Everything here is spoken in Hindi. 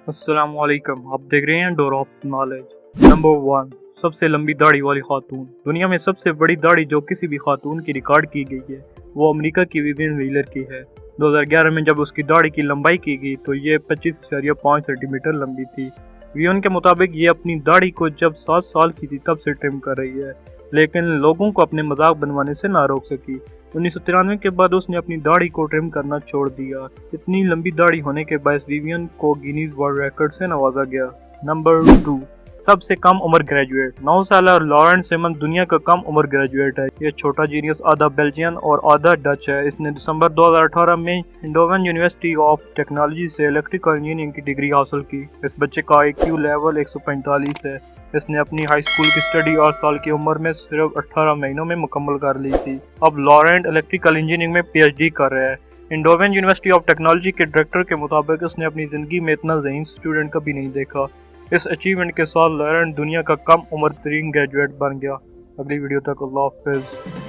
अस्सलामुअलैकुम, आप देख रहे हैं डोर ऑफ नॉलेज। नंबर 1, सबसे लंबी दाढ़ी वाली खातून। दुनिया में सबसे बड़ी दाढ़ी जो किसी भी खातून की रिकॉर्ड की गई है वो अमेरिका की विवियन व्हीलर की है। 2011 में जब उसकी दाढ़ी की लंबाई की गई तो ये 25.5 सेंटीमीटर लंबी थी। विवियन के मुताबिक ये अपनी दाढ़ी को जब 7 साल की थी तब से ट्रिम कर रही है, लेकिन लोगों को अपने मजाक बनवाने से ना रोक सकी। 1993 के बाद उसने अपनी दाढ़ी को ट्रिम करना छोड़ दिया। इतनी लंबी दाढ़ी होने के बायस विवियन को गिनीज वर्ल्ड रिकॉर्ड से नवाजा गया। नंबर 2, सबसे कम उम्र ग्रेजुएट। 9 साल लॉरेंट सिमंस दुनिया का कम उम्र ग्रेजुएट है। ये छोटा जीनियस आधा बेल्जियन और आधा डच है। इसने दिसंबर 2018 में इंडोवन यूनिवर्सिटी ऑफ टेक्नोलॉजी से इलेक्ट्रिकल इंजीनियरिंग की डिग्री हासिल की। इस बच्चे का IQ लेवल 145 है। इसने अपनी हाई स्कूल की स्टडी 8 साल की उम्र में सिर्फ 18 महीनों में मुकम्मल कर ली थी। अब लॉरेंट इलेक्ट्रिकल इंजीनियरिंग में PhD कर रहा है। इंडोवन यूनिवर्सिटी ऑफ टेक्नोलॉजी के डायरेक्टर के मुताबिक उसने अपनी ज़िंदगी में इतना ज़हीन स्टूडेंट कभी नहीं देखा। इस अचीवमेंट के साथ लॉरेंट दुनिया का कम उम्र तरीन ग्रेजुएट बन गया। अगली वीडियो तक अल्लाह हाफिज़।